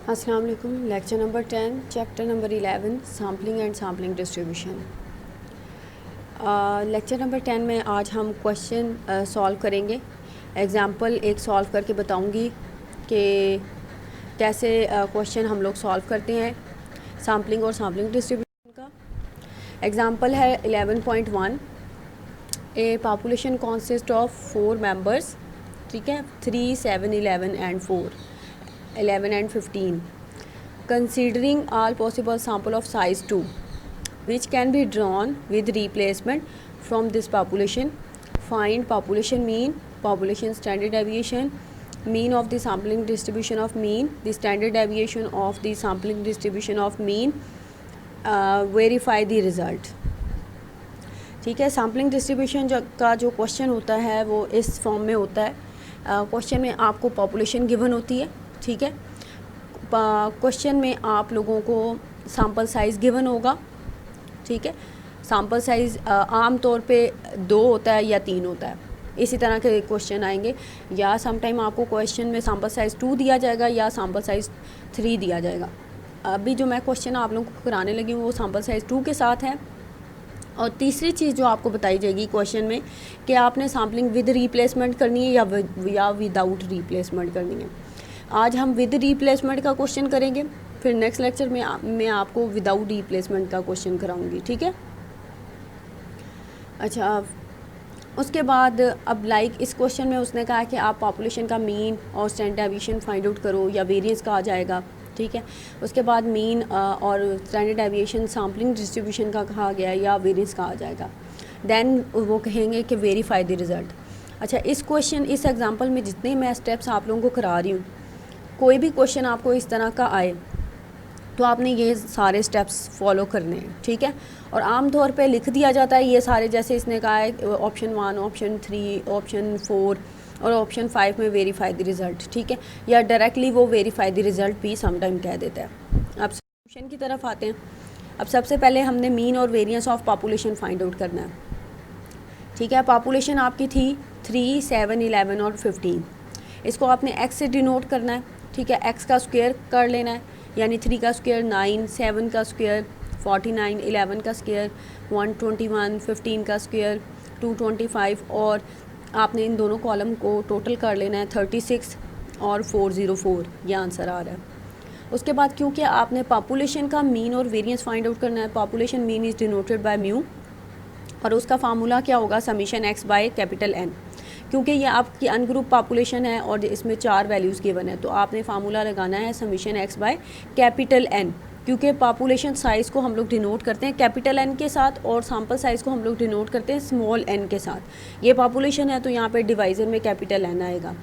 अस्सलाम वालेकुम। Lecture number 10 chapter number 11 sampling and sampling distribution. Lecture number 10 में आज हम क्वेश्चन सॉल्व करेंगे। एग्ज़ाम्पल एक सॉल्व करके बताऊंगी कि कैसे क्वेश्चन हम लोग सॉल्व करते हैं सैम्पलिंग और सैम्पलिंग डिस्ट्रीब्यूशन का। एग्ज़ाम्पल है 11.1। ए पॉपुलेशन कॉन्सिस्ट ऑफ 4 मेंबर्स, ठीक है, 3, 7, 11 and 4, 11 and 15. Considering all possible sample of size 2, which can be drawn with replacement from this population, find population mean, population standard deviation, mean of the sampling distribution of mean, the standard deviation of the sampling distribution of mean, verify the result. ठीक है, sampling distribution का जो question होता है वो इस form में होता है। क्वेश्चन में आपको पॉपुलेशन गिवन होती है, ठीक है। क्वेश्चन में आप लोगों को सैम्पल साइज़ गिवन होगा, ठीक है। सैम्पल साइज़ आम तौर पे 2 होता है या 3 होता है, इसी तरह के क्वेश्चन आएंगे। या समटाइम आपको क्वेश्चन में सैम्पल साइज़ 2 दिया जाएगा या सैम्पल साइज़ 3 दिया जाएगा। अभी जो मैं क्वेश्चन आप लोगों को कराने लगी हूँ वो सैम्पल साइज़ 2 के साथ है। और तीसरी चीज़ जो आपको बताई जाएगी क्वेश्चन में कि आपने सैम्पलिंग विद रिप्लेसमेंट करनी है या विदाउट रिप्लेसमेंट करनी है। आज हम विद रिप्लेसमेंट का क्वेश्चन करेंगे, फिर नेक्स्ट लेक्चर में मैं आपको विदाउट रिप्लेसमेंट का क्वेश्चन कराऊंगी, ठीक है। अच्छा, उसके बाद अब इस क्वेश्चन में उसने कहा कि आप पॉपुलेशन का मीन और स्टैंडर्ड डेविएशन फाइंड आउट करो या वेरिएंस का आ जाएगा, ठीक है। उसके बाद मीन और स्टैंडर्ड डेविएशन सैम्पलिंग डिस्ट्रीब्यूशन का कहा गया या वेरिएंस का आ जाएगा। देन वो कहेंगे कि वेरीफाई द रिज़ल्ट। अच्छा, इस एग्जांपल में जितने मैं स्टेप्स आप लोगों को करा रही हूँ, कोई भी क्वेश्चन आपको इस तरह का आए तो आपने ये सारे स्टेप्स फॉलो करने हैं, ठीक है। और आम तौर पे लिख दिया जाता है ये सारे, जैसे इसने कहा है ऑप्शन 1, ऑप्शन 3, ऑप्शन 4 और ऑप्शन 5 में वेरीफाई द रिज़ल्ट, ठीक है। या डायरेक्टली वो वेरीफाई द रिज़ल्ट भी समटाइम कह देता है। अब सॉल्यूशन की तरफ आते हैं। अब सबसे पहले हमने मीन और variance of population find out करना है, ठीक है। पॉपुलेशन आपकी थी 3, 7, 11 और 15। इसको आपने एक्स से डिनोट करना है, ठीक है। एक्स का स्क्वायर कर लेना है, यानी 3 का स्क्वायर 9, 7 का स्क्वायर 49, 11 का स्क्वायर 121, 15 का स्क्वायर 225 और आपने इन दोनों कॉलम को टोटल कर लेना है 36 और 404, ये आंसर आ रहा है। उसके बाद क्योंकि आपने पॉपुलेशन का मीन और वेरिएंस फाइंड आउट करना है, population mean is denoted by mu और उसका फार्मूला क्या होगा, summation x by capital N. क्योंकि ये आपकी अनग्रुप पॉपुलेशन है और इसमें 4 वैल्यूज़ गिवन है, तो आपने फार्मूला लगाना है summation x by capital N. क्योंकि पॉपुलेशन साइज़ को हम लोग डिनोट करते हैं कैपिटल एन के साथ और सैम्पल साइज़ को हम लोग डिनोट करते हैं स्मॉल एन के साथ। ये पॉपुलेशन है तो यहाँ पे डिवाइज़र में कैपिटल एन आएगा।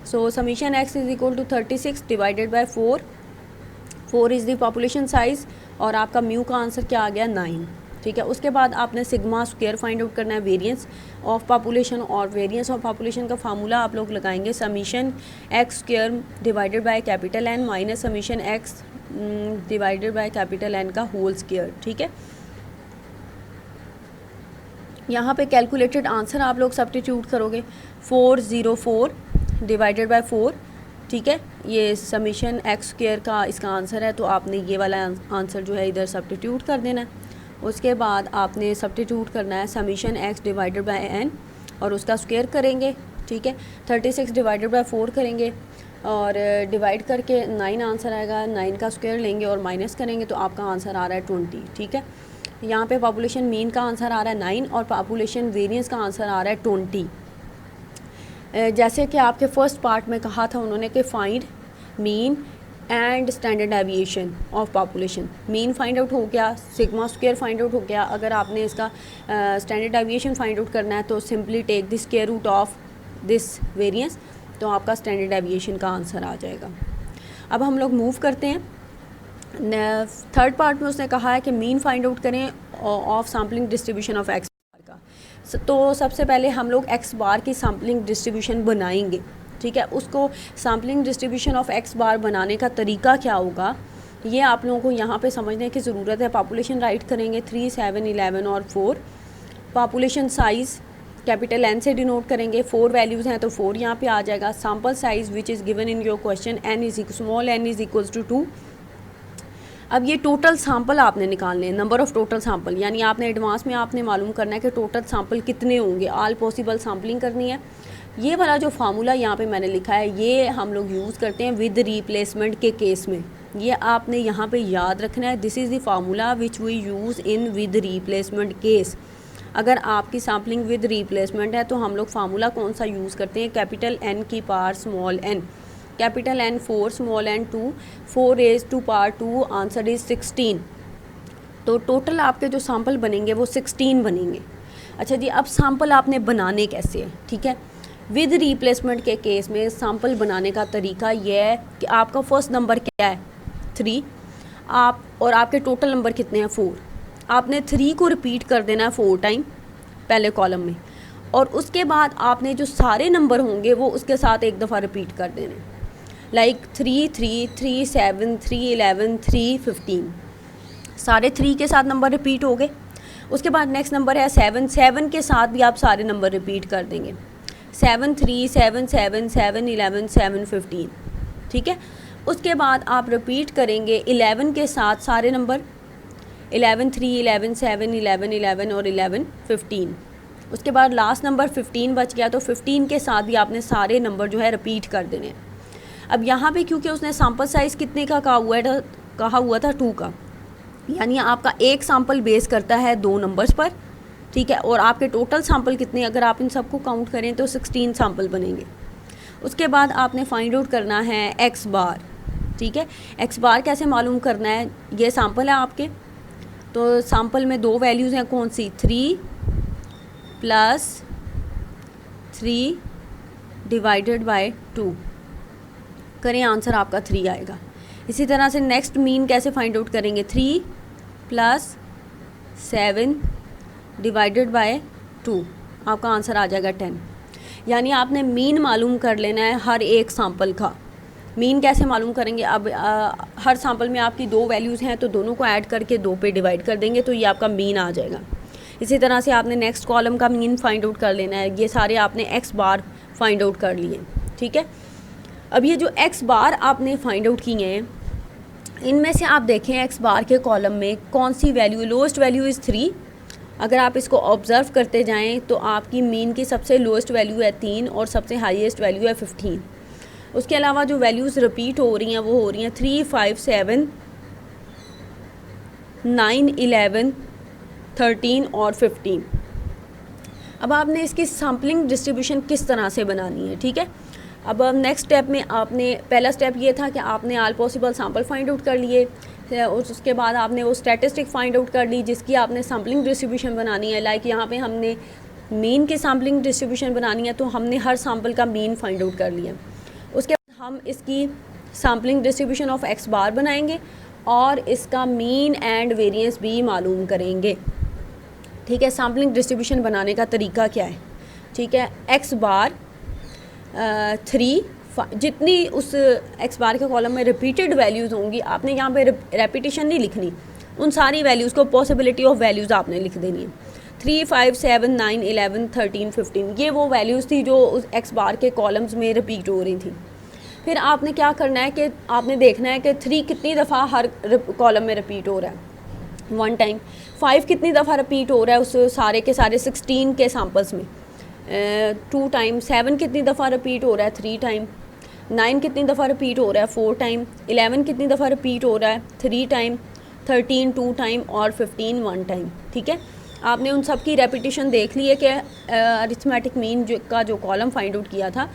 So summation X is equal to 36 divided by 4। 4 is the population size और आपका म्यू का आंसर क्या आ गया, 9, ठीक है। उसके बाद आपने सिग्मा स्क्वायर फाइंड आउट करना है वेरिएंस ऑफ पॉपुलेशन, और वेरिएंस ऑफ पॉपुलेशन का फार्मूला आप लोग लगाएंगे summation x square divided by capital N minus summation x divided by capital N का होल स्क्वायर, ठीक है। यहाँ पे कैलकुलेटेड आंसर आप लोग सब्स्टिट्यूट करोगे 404 डिवाइडेड बाय 4, ठीक है। ये समीशन एक्स स्क्वायर का इसका आंसर है, तो आपने ये वाला आंसर जो है इधर सब्स्टिट्यूट कर देना है। उसके बाद आपने सब्स्टिट्यूट करना है summation x divided by N और उसका स्क्वायर करेंगे, ठीक है। 36 डिवाइडेड बाय 4 करेंगे और डिवाइड करके 9 आंसर आएगा। 9 का स्क्वायर लेंगे और माइनस करेंगे तो आपका आंसर आ रहा है 20, ठीक है। यहाँ पे पॉपुलेशन मीन का आंसर आ रहा है 9 और पॉपुलेशन वेरिएंस का आंसर आ रहा है 20। जैसे कि आपके फर्स्ट पार्ट में कहा था उन्होंने कि find mean and standard deviation of population. Mean find out हो गया, सिग्मा स्क्वायर फाइंड आउट हो गया। अगर आपने इसका स्टैंडर्ड डेविएशन फाइंड आउट करना है तो simply take the square root of this variance, तो आपका स्टैंडर्ड डेविएशन का आंसर आ जाएगा। अब हम लोग मूव करते हैं। थर्ड पार्ट में उसने कहा है कि मीन फाइंड आउट करें of sampling distribution of x bar का। तो सबसे पहले हम लोग एक्स बार की सैम्पलिंग डिस्ट्रीब्यूशन बनाएंगे, ठीक है। उसको सैम्पलिंग डिस्ट्रीब्यूशन ऑफ एक्स बार बनाने का तरीका क्या होगा ये आप लोगों को यहाँ पे समझने की ज़रूरत है। पॉपुलेशन राइट करेंगे 3, 7, 11 और 4। पॉपुलेशन साइज़ कैपिटल एन से डिनोट करेंगे, 4 वैल्यूज़ हैं तो 4 यहाँ पे आ जाएगा। Sample size which is given in your question small n is equals to 2। अब ये टोटल सैंपल आपने निकालने हैं, नंबर ऑफ़ टोटल सैंपल, यानी आपने एडवांस में आपने मालूम करना है कि टोटल सैंपल कितने होंगे, ऑल पॉसिबल सैम्पलिंग करनी है। ये वाला जो फार्मूला यहाँ पे मैंने लिखा है ये हम लोग यूज़ करते हैं विद रिप्लेसमेंट के केस में, ये आपने यहाँ पे याद रखना है। This is the formula which we use in with replacement case. अगर आपकी सैम्पलिंग विद रिप्लेसमेंट है तो हम लोग फार्मूला कौन सा यूज़ करते हैं, कैपिटल N की power small n, capital N 4 small n 2, 4 raise to power 2, answer is 16। तो टोटल आपके जो सैंपल बनेंगे वो 16 बनेंगे। अच्छा जी, अब सैंपल आपने बनाने कैसे हैं, ठीक है। विद रिप्लेसमेंट के केस में सैंपल बनाने का तरीका यह है कि आपका फर्स्ट नंबर क्या है 3, आप और आपके टोटल नंबर कितने हैं 4, आपने 3 को रिपीट कर देना है 4 टाइम पहले कॉलम में, और उसके बाद आपने जो सारे नंबर होंगे वो उसके साथ एक दफ़ा रिपीट कर देने, लाइक 3 3 3 7 3 11 3 15, सारे 3 के साथ नंबर रिपीट हो गए। उसके बाद नेक्स्ट नंबर है 7, 7 के साथ भी आप सारे नंबर रिपीट कर देंगे, 7 3 7 7 7 11 7 15, ठीक है। उसके बाद आप रिपीट करेंगे 11 के साथ सारे नंबर, 11 3 11 7 11 11 और 11 15। उसके बाद लास्ट नंबर 15 बच गया, तो 15 के साथ भी आपने सारे नंबर जो है रिपीट कर देने हैं। अब यहाँ पे क्योंकि उसने सैम्पल साइज़ कितने का कहा हुआ था 2 का, यानी आपका एक सैम्पल बेस करता है 2 नंबर्स पर, ठीक है, और आपके टोटल सैम्पल कितने, अगर आप इन सबको काउंट करें तो 16 सैम्पल बनेंगे। उसके बाद आपने फाइंड आउट करना है x बार, ठीक है। x बार कैसे मालूम करना है, ये सैम्पल है आपके, तो सैम्पल में 2 वैल्यूज़ हैं, कौन सी 3 प्लस 3 डिवाइडेड बाय 2, करें आंसर आपका 3 आएगा। इसी तरह से नेक्स्ट मीन कैसे फाइंड आउट करेंगे, 3 प्लस 7 डिवाइडेड बाय 2, आपका आंसर आ जाएगा 10। यानी आपने मीन मालूम कर लेना है हर एक सैम्पल का। मीन कैसे मालूम करेंगे, अब हर सैम्पल में आपकी 2 वैल्यूज़ हैं तो दोनों को ऐड करके 2 पे डिवाइड कर देंगे तो ये आपका मीन आ जाएगा। इसी तरह से आपने नेक्स्ट कॉलम का मीन फाइंड आउट कर लेना है। ये सारे आपने x बार फाइंड आउट कर लिए, ठीक है। अब ये जो x बार आपने फाइंड आउट किए हैं, इनमें से आप देखें x बार के कॉलम में कौन सी वैल्यू, लोएस्ट वैल्यू इज़ 3। अगर आप इसको ऑब्ज़र्व करते जाएं तो आपकी मीन की सबसे लोएस्ट वैल्यू है 3 और सबसे हाईएस्ट वैल्यू है 15। उसके अलावा जो वैल्यूज़ रिपीट हो रही हैं वो हो रही हैं 3 5 7 9 11 13 और 15। अब आपने इसकी सैम्पलिंग डिस्ट्रीब्यूशन किस तरह से बनानी है, ठीक है। अब नेक्स्ट स्टेप में आपने, पहला स्टेप ये था कि आपने all possible sample find out कर लिए, उसके बाद आपने वो स्टैटिस्टिक फाइंड आउट कर ली जिसकी आपने सैम्पलिंग डिस्ट्रीब्यूशन बनानी है। लाइक यहाँ पे हमने मीन की सैम्पलिंग डिस्ट्रीब्यूशन बनानी है तो हमने हर सैम्पल का मीन फाइंड आउट कर लिया। उसके बाद हम इसकी सैम्पलिंग डिस्ट्रीब्यूशन ऑफ x बार बनाएंगे और इसका मीन एंड वेरिएंस भी मालूम करेंगे, ठीक है। सैम्पलिंग डिस्ट्रीब्यूशन बनाने का तरीका क्या है, ठीक है। x बार 3, जितनी उस x बार के कॉलम में रिपीटेड वैल्यूज़ होंगी, आपने यहाँ पे रेपिटेशन नहीं लिखनी, उन सारी वैल्यूज़ को पॉसिबिलिटी ऑफ वैल्यूज़ आपने लिख देनी है। 3 5 7 9 11 13 15, ये वो वैल्यूज़ थी जो उस x बार के कॉलम्स में रिपीट हो रही थी। फिर आपने क्या करना है कि आपने देखना है कि 3 कितनी दफ़ा हर कॉलम में रिपीट हो रहा है, 1 टाइम। 5 कितनी दफ़ा रिपीट हो रहा है उस सारे के सारे 16 के सैम्पल्स में, 2 टाइम। 7 कितनी दफ़ा रिपीट हो रहा है, 3 टाइम। 9 कितनी दफ़ा रिपीट हो रहा है, 4 टाइम। 11 कितनी दफ़ा रिपीट हो रहा है, 3 टाइम। 13 2 टाइम और 15 1 टाइम, ठीक है। आपने उन सब की रेपिटेशन देख ली है कि अरिथमेटिक मीन का जो कॉलम फाइंड आउट किया था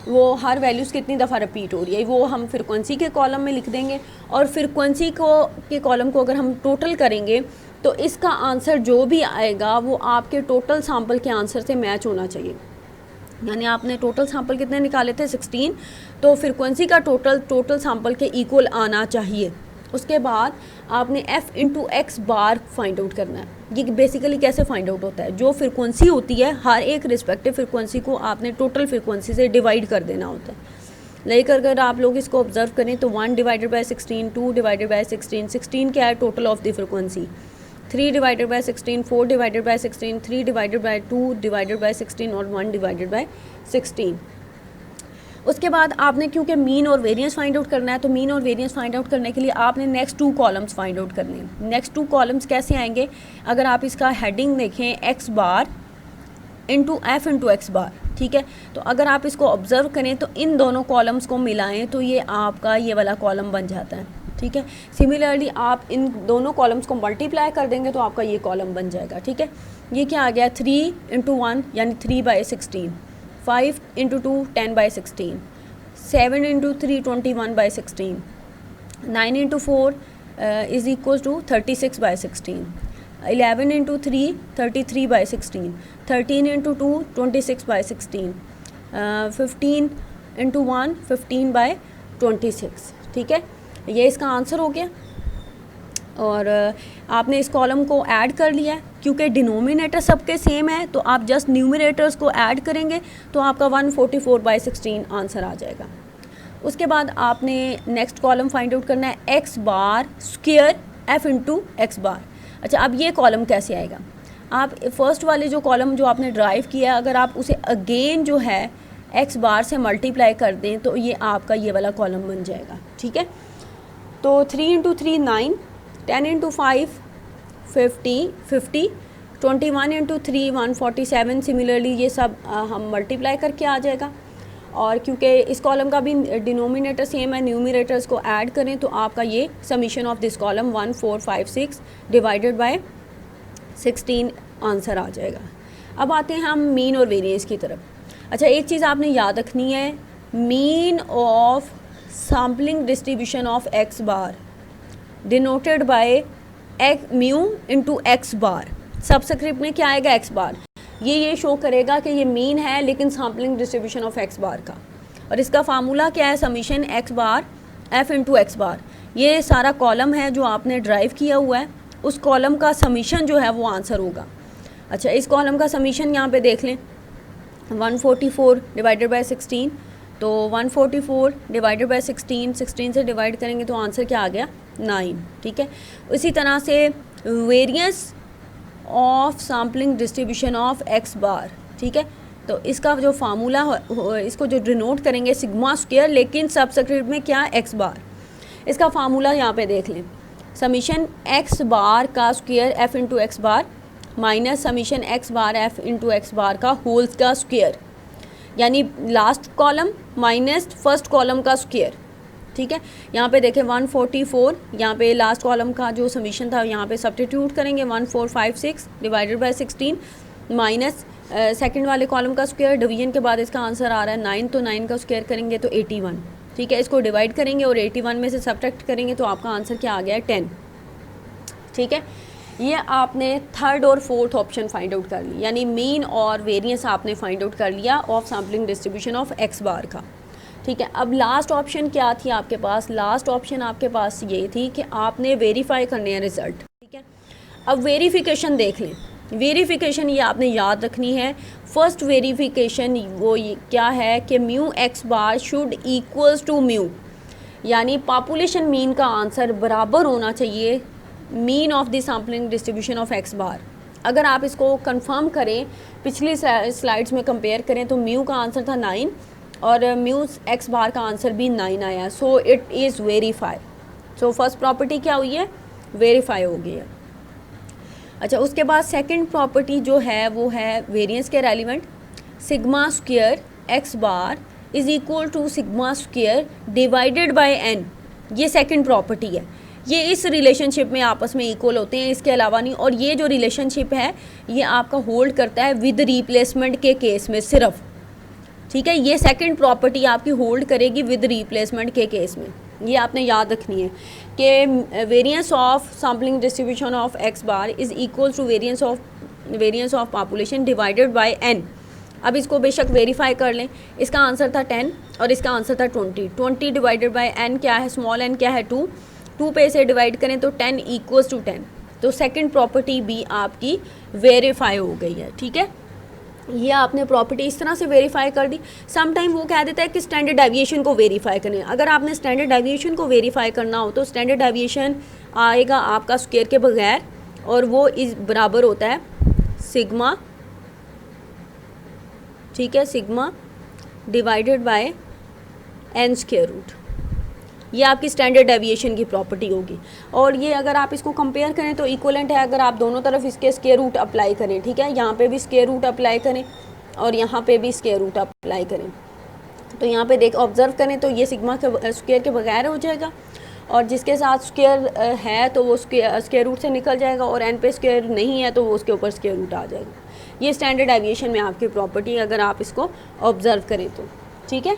वो हर वैल्यूज़ कितनी दफ़ा रिपीट हो रही है, वो हम फ्रीक्वेंसी के कॉलम में लिख देंगे। और फ्रीक्वेंसी के कॉलम को अगर हम टोटल करेंगे तो इसका आंसर जो भी आएगा वो आपके टोटल सैम्पल के आंसर से मैच होना चाहिए। यानी आपने टोटल सैम्पल कितने निकाले थे 16, तो फ्रीक्वेंसी का टोटल सैम्पल के इक्वल आना चाहिए। उसके बाद आपने f इंटू एक्स बार फाइंड आउट करना है। ये बेसिकली कैसे फाइंड आउट होता है, जो फ्रीक्वेंसी होती है हर एक रिस्पेक्टिव फ्रीक्वेंसी को आपने टोटल फ्रीक्वेंसी से डिवाइड कर देना होता है। लेकिन अगर आप लोग इसको ऑब्जर्व करें तो 1 डिवाइडेड बाय 16, 2 डिवाइडेड बाय 16, 16 क्या है total of the frequency, 3 divided by 16, 4 divided by 16, 3 divided by 2 divided by 16 और 1 डिवाइडेड बाय 16। उसके बाद आपने क्योंकि मीन और वेरिएंस फाइंड आउट करना है, तो मीन और वेरिएंस फाइंड आउट करने के लिए आपने नेक्स्ट 2 कॉलम्स फाइंड आउट करने हैं। नेक्स्ट 2 कॉलम्स कैसे आएंगे, अगर आप इसका हेडिंग देखें x bar into F into x bar, ठीक है। तो अगर आप इसको ऑब्जर्व करें तो इन दोनों कॉलम्स को मिलाएं तो ये आपका ये वाला कॉलम बन जाता है, ठीक है। सिमिलरली आप इन दोनों कॉलम्स को मल्टीप्लाई कर देंगे तो आपका ये कॉलम बन जाएगा, ठीक है। ये क्या आ गया, 3 इंटू 1 यानी 3/16, 5 into 2 10/16, 7 into 3 21/16, 9 into 4 is equal to 36/16, 11 into 3 33/16, 13 into 2 26/16, 15 into 1 15/26, ठीक है। ये इसका आंसर हो गया। और आपने इस कॉलम को ऐड कर लिया है, क्योंकि डिनोमिनेटर सबके सेम है तो आप जस्ट न्यूमरेटर्स को ऐड करेंगे तो आपका 144/16 आंसर आ जाएगा। उसके बाद आपने नेक्स्ट कॉलम फाइंड आउट करना है x bar square F into x बार। अच्छा, अब ये कॉलम कैसे आएगा, आप फर्स्ट वाले जो कॉलम जो आपने ड्राइव किया अगर आप उसे अगेन जो है एक्स बार से मल्टीप्लाई कर दें तो ये आपका ये वाला कॉलम बन जाएगा, ठीक है। तो 3 इंटू 3 9, 10 इंटू 5 50, 21 इंटू 3 147। सिमिलरली ये सब हम मल्टीप्लाई करके आ जाएगा। और क्योंकि इस कॉलम का भी डिनोमिनेटर सेम है, न्यूमरेटर्स को ऐड करें तो आपका ये summation of this column 1456 divided by 16 answer आ जाएगा। अब आते हैं हम मीन और वेरिएंस की तरफ। अच्छा, एक चीज़ आपने याद रखनी है, mean of sampling distribution of x bar denoted by mu into x bar. Subscript में क्या आएगा, एक्स बार। ये शो करेगा कि ये मीन है लेकिन sampling distribution of x bar का। और इसका फार्मूला क्या है, समीशन एक्स बार एफ इंटू एक्स बार। ये सारा कॉलम है जो आपने ड्राइव किया हुआ है, उस कॉलम का समीशन जो है वो आंसर होगा। अच्छा, इस कॉलम का समीशन यहाँ पे देख लें, 144 डिवाइडेड बाय 16। तो 144 डिवाइडेड बाय 16 से डिवाइड करेंगे तो आंसर क्या आ गया, 9, ठीक है। इसी तरह से variance of sampling distribution of x bar, ठीक है। तो इसका जो फार्मूला इसको जो डिनोट करेंगे सिग्मा स्क्वायर, लेकिन सबस्क्रिप्ट में क्या, एक्स बार। इसका फार्मूला यहाँ पे देख लें, समीशन एक्स बार का स्क्वायर एफ इंटू एक्स बार माइनस समीशन एक्स बार एफ इंटू एक्स बार का होल्स का स्क्वायर, यानी last column minus first column का स्क्वायर, ठीक है। यहाँ पे देखें 144, यहाँ पे लास्ट कॉलम का जो समीशन था यहाँ पे सब्स्टिट्यूट करेंगे 1456 डिवाइडेड बाय 16 माइनस सेकंड वाले कॉलम का स्क्वायर, डिवीजन के बाद इसका आंसर आ रहा है 9, तो 9 का स्क्वायर करेंगे तो 81, ठीक है। इसको डिवाइड करेंगे और 81 में से सब्ट्रैक्ट करेंगे तो आपका आंसर क्या आ गया है, 10, ठीक है। ये आपने थर्ड और फोर्थ ऑप्शन फाइंड आउट कर ली, यानी मीन और वेरिएंस आपने फाइंड आउट कर लिया of sampling distribution of x bar का, ठीक है। अब लास्ट ऑप्शन क्या थी आपके पास, लास्ट ऑप्शन आपके पास ये थी कि आपने वेरीफाई करने हैं रिज़ल्ट, ठीक है। अब वेरिफिकेशन देख लें, वेरिफिकेशन ये आपने याद रखनी है। फर्स्ट वेरिफिकेशन वो ये क्या है कि mu X bar should equals to mu, यानी पॉपुलेशन मीन का आंसर बराबर होना चाहिए mean of the sampling distribution of x bar. अगर आप इसको कंफर्म करें, पिछली स्लाइड्स में कंपेयर करें तो म्यू का आंसर था 9 और म्यू एक्स बार का आंसर भी 9 आया, so it is verify. So first property क्या हुई है, वेरीफाई हो गई है। अच्छा, उसके बाद सेकंड प्रॉपर्टी जो है वो है वेरिएंस के relevant, sigma square x bar is equal to sigma square divided by N. ये सेकंड प्रॉपर्टी है, ये इस रिलेशनशिप में आपस में इक्वल होते हैं, इसके अलावा नहीं। और ये जो रिलेशनशिप है ये आपका होल्ड करता है विद रिप्लेसमेंट के केस में सिर्फ, ठीक है। ये सेकंड प्रॉपर्टी आपकी होल्ड करेगी विद रिप्लेसमेंट के केस में, ये आपने याद रखनी है कि variance of sampling distribution of x bar is equal to variance of population divided by N. अब इसको बेशक वेरीफाई कर लें, इसका आंसर था 10 और इसका आंसर था 20 डिवाइडेड बाय एन क्या है, स्मॉल एन क्या है 2 पे से डिवाइड करें तो 10 इक्वल्स टू 10। तो सेकंड प्रॉपर्टी भी आपकी वेरीफाई हो गई है, ठीक है। ये आपने प्रॉपर्टी इस तरह से वेरीफाई कर दी। सम टाइम वो कह देता है कि स्टैंडर्ड डेविएशन को वेरीफाई करें। अगर आपने स्टैंडर्ड डेविएशन को वेरीफाई करना हो तो स्टैंडर्ड डेविएशन आएगा आपका स्क्वायर के बगैर और वो इस बराबर होता है सिग्मा, ठीक है, sigma divided by N square root. ये आपकी स्टैंडर्ड डेविएशन की प्रॉपर्टी होगी। और ये अगर आप इसको कंपेयर करें तो इक्वलेंट है अगर आप दोनों तरफ इसके स्क्वायर रूट अप्लाई करें, ठीक है, यहाँ पे भी स्क्वायर रूट अप्लाई करें और यहाँ पे भी स्क्वायर रूट अप्लाई करें। तो यहाँ पे देख ऑब्जर्व करें तो ये सिग्मा के स्क्वायर के बगैर हो जाएगा, और जिसके साथ स्क्वायर है तो वो स्क्वायर रूट से निकल जाएगा, और एन पे स्क्वायर नहीं है तो वो उसके ऊपर स्क्वायर रूट आ जाएगा। ये स्टैंडर्ड डेविएशन में आपकी प्रॉपर्टी अगर आप इसको ऑब्जर्व करें तो, ठीक है।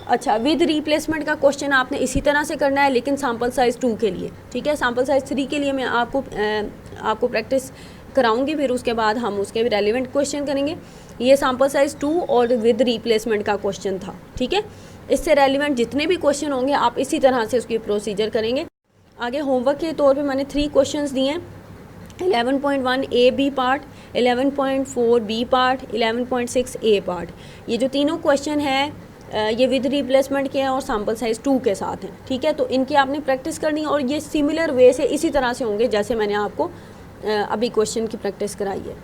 अच्छा, विद रिप्लेसमेंट का क्वेश्चन आपने इसी तरह से करना है, लेकिन सैम्पल साइज़ 2 के लिए, ठीक है। सैम्पल साइज़ 3 के लिए मैं आपको प्रैक्टिस कराऊंगी, फिर उसके बाद हम उसके भी रेलिवेंट क्वेश्चन करेंगे। ये सैम्पल साइज़ 2 और विद रिप्लेसमेंट का क्वेश्चन था, ठीक है। इससे रेलिवेंट जितने भी क्वेश्चन होंगे आप इसी तरह से उसकी प्रोसीजर करेंगे। आगे होमवर्क के तौर पे मैंने 3 क्वेश्चंस दिए हैं, 11.1 A B part, 11.4 B part, 11.6 A part. ये जो तीनों क्वेश्चन हैं ये विद रिप्लेसमेंट के हैं और सैम्पल साइज़ 2 के साथ हैं, ठीक है। तो इनकी आपने प्रैक्टिस करनी है और ये सिमिलर वे से इसी तरह से होंगे जैसे मैंने आपको अभी क्वेश्चन की प्रैक्टिस कराई है।